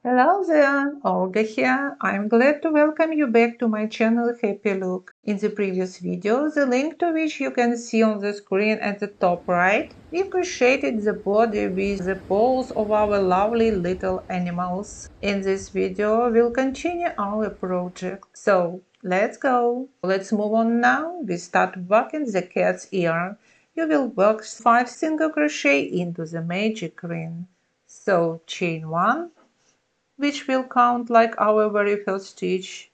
Hello there, Olga here. I'm glad to welcome you back to my channel Happy Look. In the previous video, the link to which you can see on the screen at the top right, we crocheted the body with the paws of our lovely little animals. In this video, we'll continue our project. So, let's go! Let's move on now. We start working the cat's ear. You will work 5 single crochet into the magic ring. So, chain 1, which will count like our very first stitch.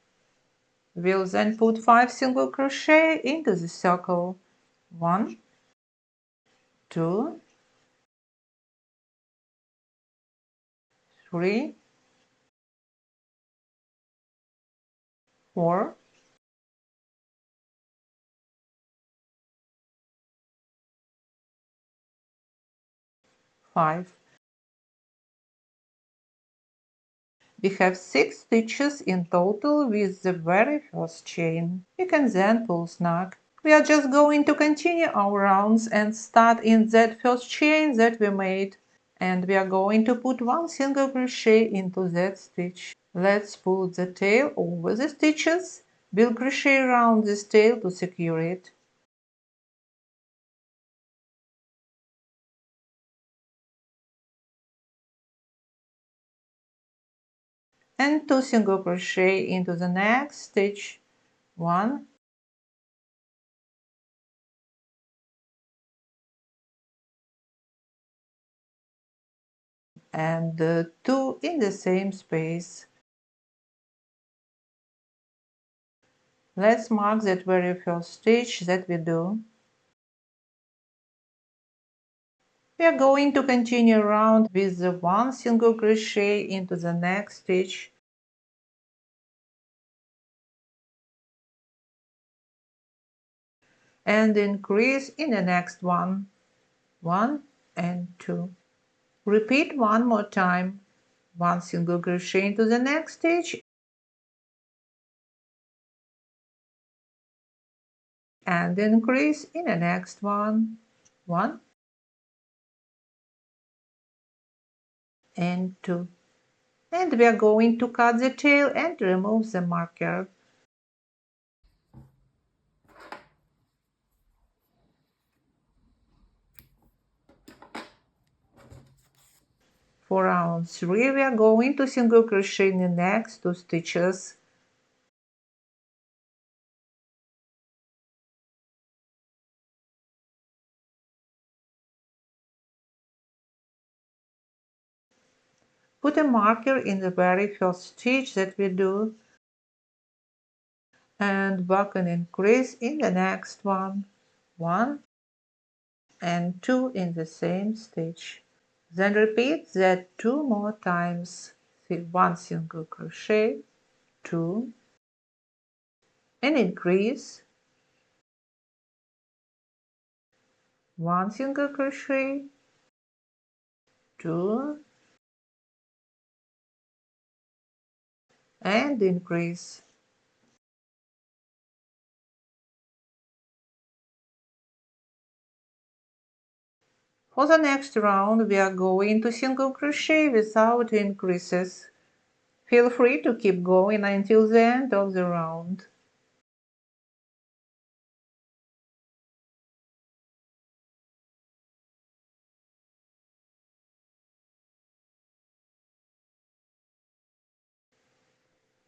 We'll then put 5 single crochet into the circle. 1, 2, 3, 4, 5. We have 6 stitches in total with the very first chain. You can then pull snug. We are just going to continue our rounds and start in that first chain that we made. And we are going to put 1 single crochet into that stitch. Let's put the tail over the stitches. We'll crochet around this tail to secure it. And 2 single crochet into the next stitch. 1, and 2 in the same space. Let's mark that very first stitch that we do. We are going to continue around with the 1 single crochet into the next stitch. And increase in the next one. 1 and 2. Repeat one more time. 1 single crochet into the next stitch. And increase in the next one. 1 and 2. And we are going to cut the tail and remove the marker. For round 3, we are going to single crochet in the next 2 stitches. Put a marker in the very first stitch that we do and work an increase in the next one. 1 and 2 in the same stitch. Then repeat that 2 more times. 1 single crochet, 2, and increase, 1 single crochet, 2, and increase. For the next round, we are going to single crochet without increases. Feel free to keep going until the end of the round.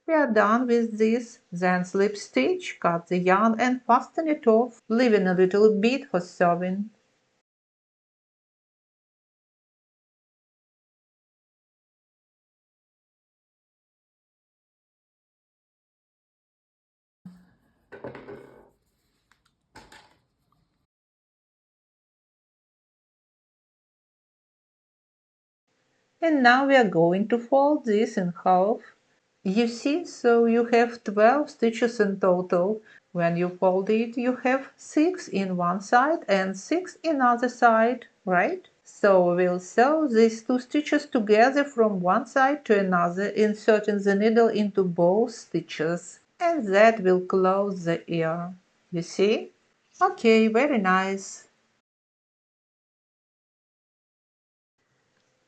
We are done with this, then slip stitch, cut the yarn and fasten it off, leaving a little bit for sewing. And now we are going to fold this in half. You see, so you have 12 stitches in total. When you fold it, you have 6 in one side and 6 in other side, right? So we'll sew these 2 stitches together from one side to another, inserting the needle into both stitches. And that will close the ear. You see? Okay, very nice.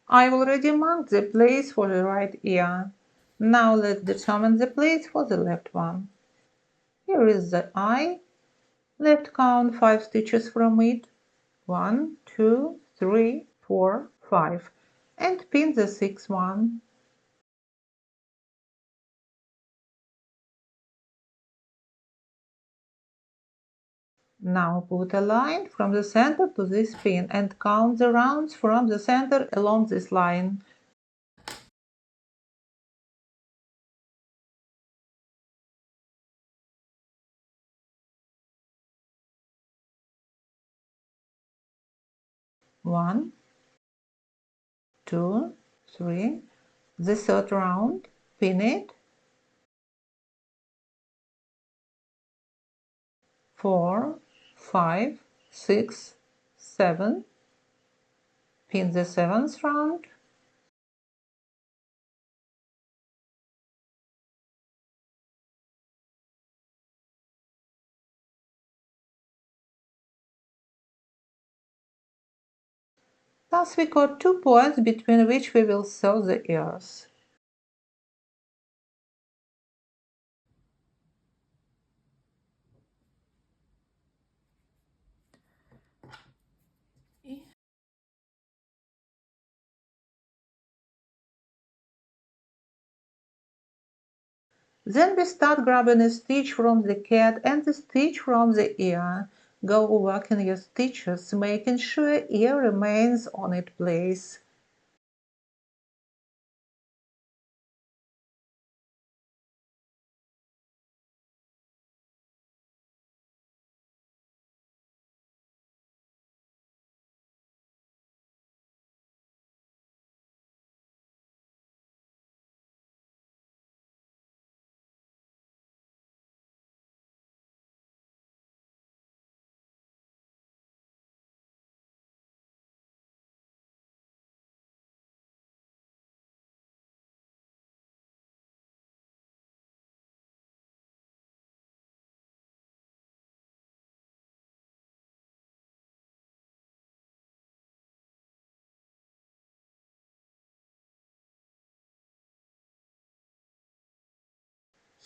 I already marked the place for the right ear. Now let's determine the place for the left one. Here is the eye. Let's count 5 stitches from it. 1, 2, 3, 4, 5. And pin the sixth one. Now put a line from the center to this pin and count the rounds from the center along this line. One, two, three. The third round, pin it. 4, 5, 6, 7. Pin the seventh round. Thus we got 2 points between which we will sew the ears. Then we start grabbing a stitch from the cat and a stitch from the ear. Go working your stitches, making sure ear remains on its place.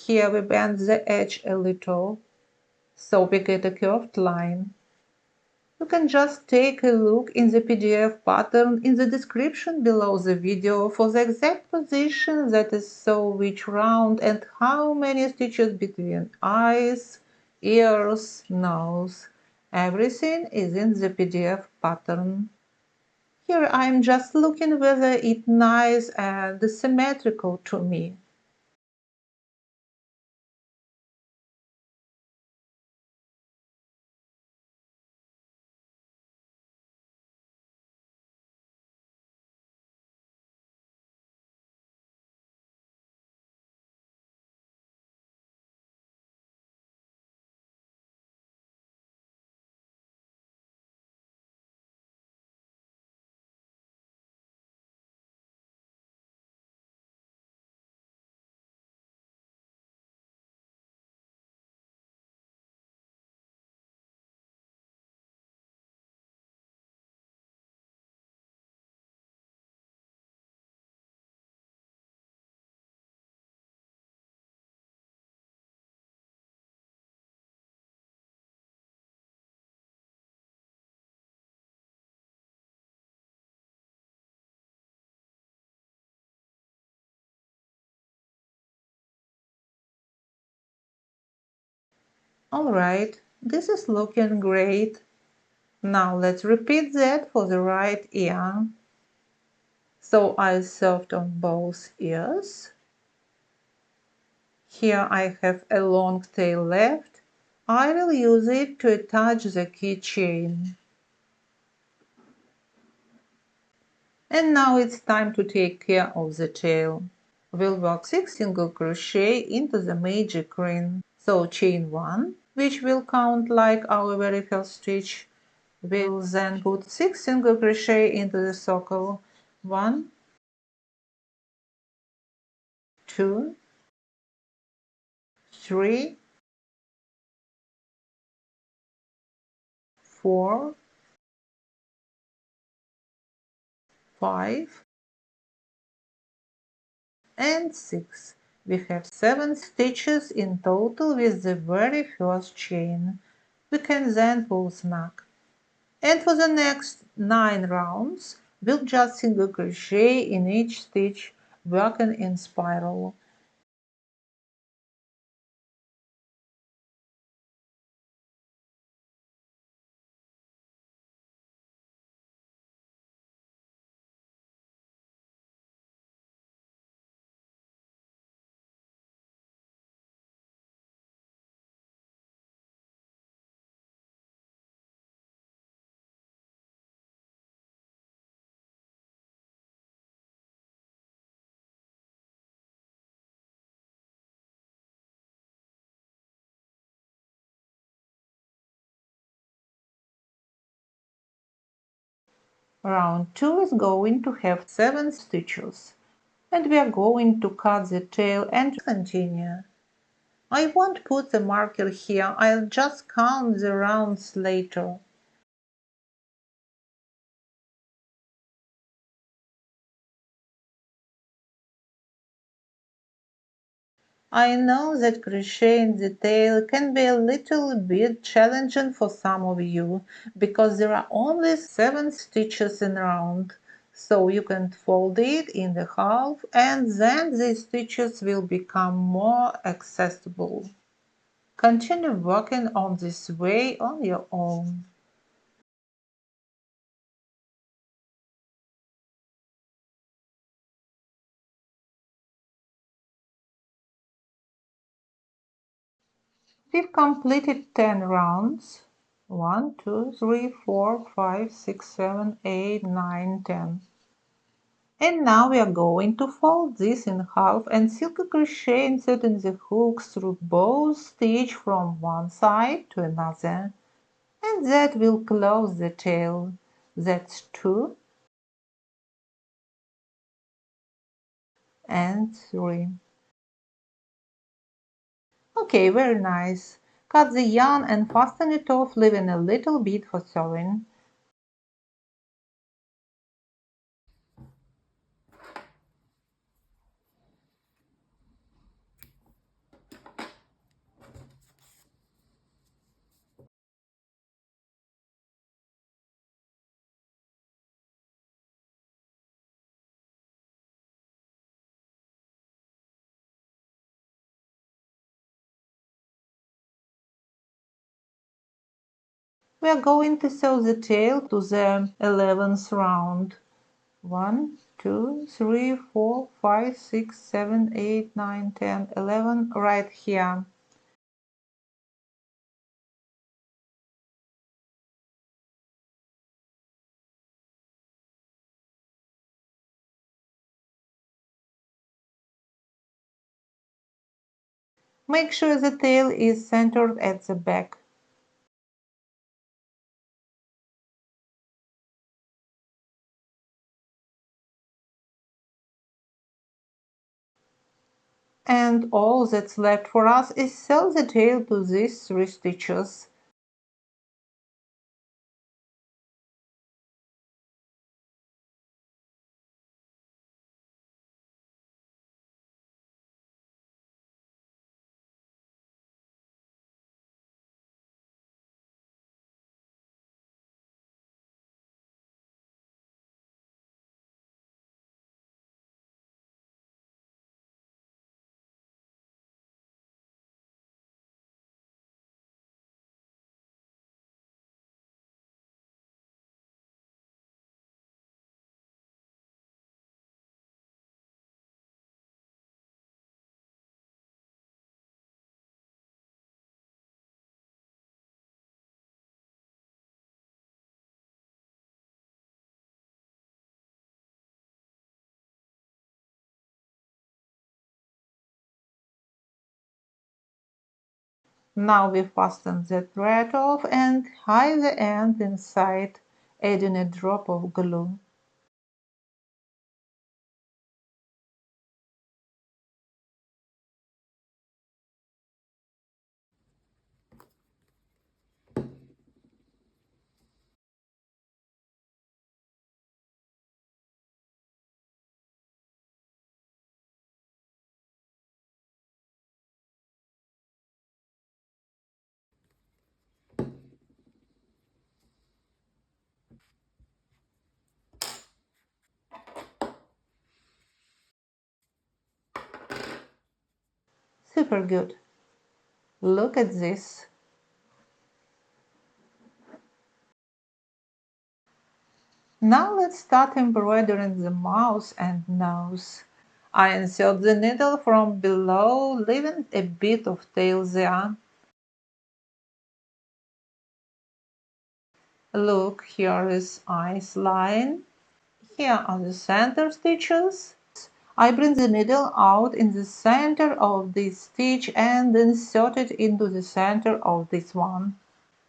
Here we bend the edge a little, so we get a curved line. You can just take a look in the PDF pattern in the description below the video for the exact position that is sew which round and how many stitches between eyes, ears, nose. Everything is in the PDF pattern. Here I am just looking whether it's nice and symmetrical to me. Alright, this is looking great. Now let's repeat that for the right ear. So I sewed on both ears. Here I have a long tail left. I will use it to attach the keychain. And now it's time to take care of the tail. We'll work 6 single crochet into the magic ring. So chain 1, which will count like our very first stitch. We'll then put 6 single crochet into the circle. 1, 2, 3, 4, 5, and 6. We have 7 stitches in total with the very first chain. We can then pull snug. And for the next 9 rounds, we'll just single crochet in each stitch, working in spiral. Round 2 is going to have 7 stitches, and we are going to cut the tail and continue. I won't put the marker here, I'll just count the rounds later. I know that crocheting the tail can be a little bit challenging for some of you, because there are only 7 stitches in round, so you can fold it in the half and then the stitches will become more accessible. Continue working on this way on your own. We've completed 10 rounds. 1, 2, 3, 4, 5, 6, 7, 8, 9, 10. And now we are going to fold this in half and silk crochet inserting the hooks through both stitches from one side to another. And that will close the tail. That's 2 and 3. Okay, very nice. Cut the yarn and fasten it off, leaving a little bit for sewing. We are going to sew the tail to the 11th round. 1, 2, 3, 4, 5, 6, 7, 8, 9, 10, 11, right here. Make sure the tail is centered at the back. And all that's left for us is sew the tail to these 3 stitches. Now we fasten the thread off and hide the end inside, adding a drop of glue. Super good. Look at this. Now let's start embroidering the mouth and nose. I insert the needle from below, leaving a bit of tail there. Look, here is eyes line. Here are the center stitches. I bring the needle out in the center of this stitch and insert it into the center of this one.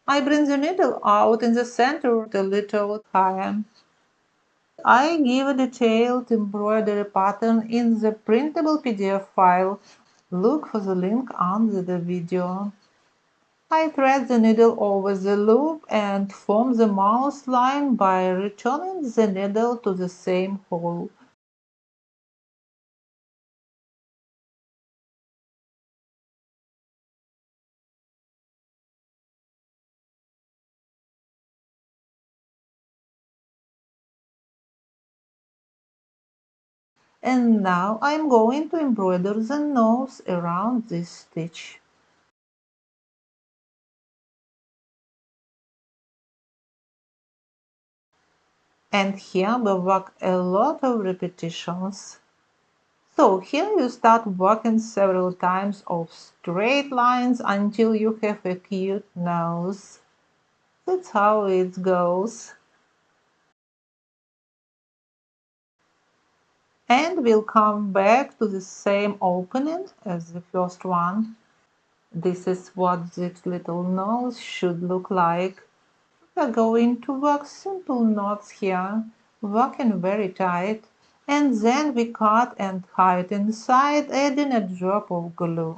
I bring the needle out in the center a little higher. I give a detailed embroidery pattern in the printable PDF file. Look for the link under the video. I thread the needle over the loop and form the mouth line by returning the needle to the same hole. And now I'm going to embroider the nose around this stitch. And here we work a lot of repetitions. So here you start working several times of straight lines until you have a cute nose. That's how it goes. And we'll come back to the same opening as the first one. This is what this little nose should look like. We're going to work simple knots here, working very tight, and then we cut and hide inside, adding a drop of glue.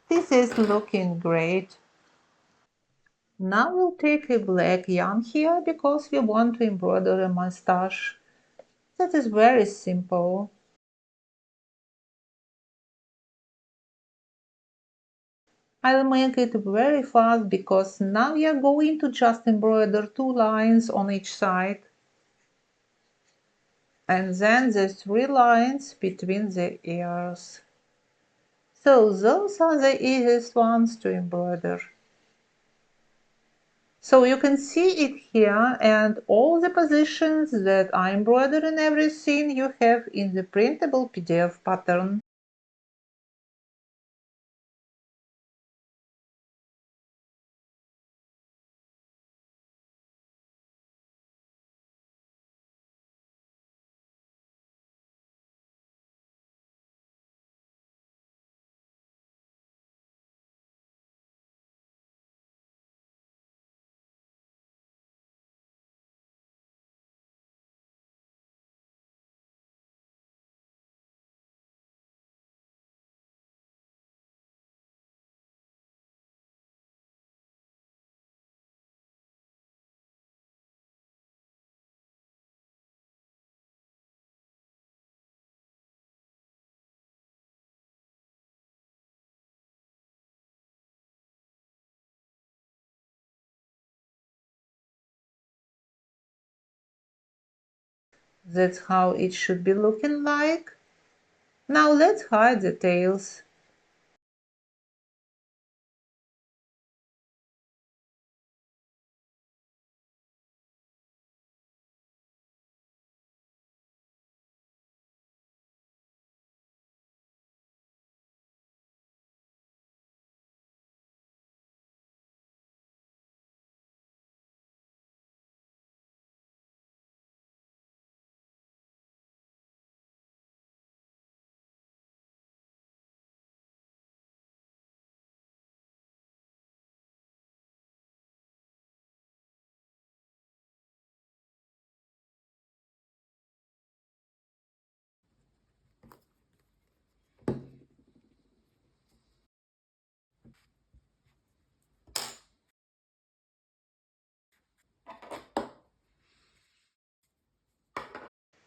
This is looking great. Now we'll take a black yarn here because we want to embroider a mustache. That is very simple. I'll make it very fast because now we are going to just embroider 2 lines on each side. And then the 3 lines between the ears. So those are the easiest ones to embroider. So you can see it here, and all the positions that I embroider and everything you have in the printable PDF pattern. That's how it should be looking like. Now let's hide the tails.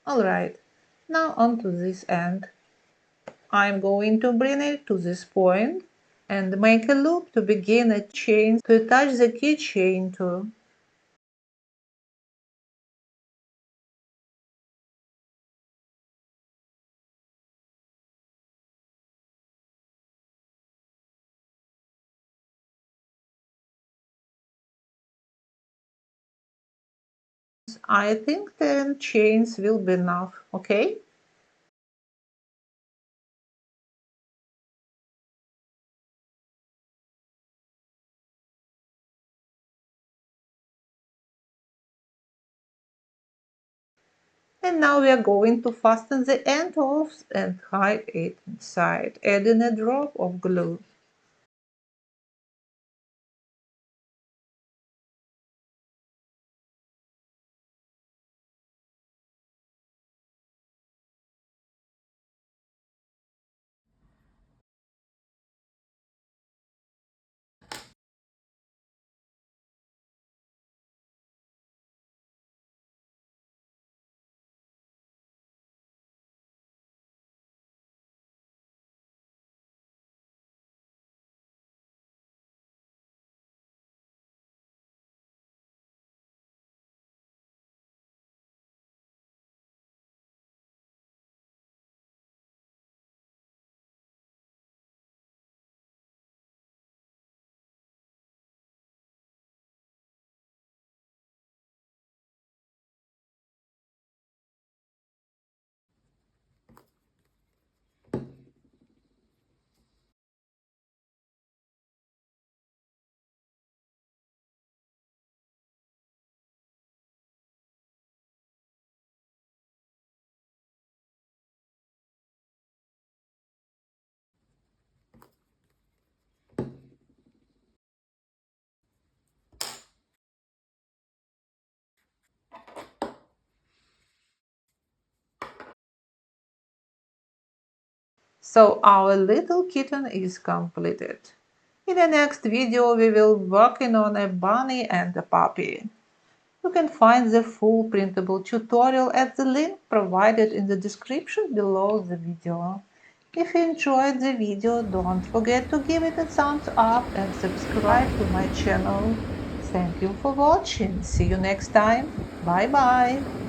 Alright, now onto this end. I'm going to bring it to this point and make a loop to begin a chain to attach the keychain to. I think 10 chains will be enough, okay? And now we are going to fasten the end off and hide it inside, adding a drop of glue. So our little kitten is completed. In the next video we will be working on a bunny and a puppy. You can find the full printable tutorial at the link provided in the description below the video. If you enjoyed the video, don't forget to give it a thumbs up and subscribe to my channel. Thank you for watching. See you next time. Bye bye.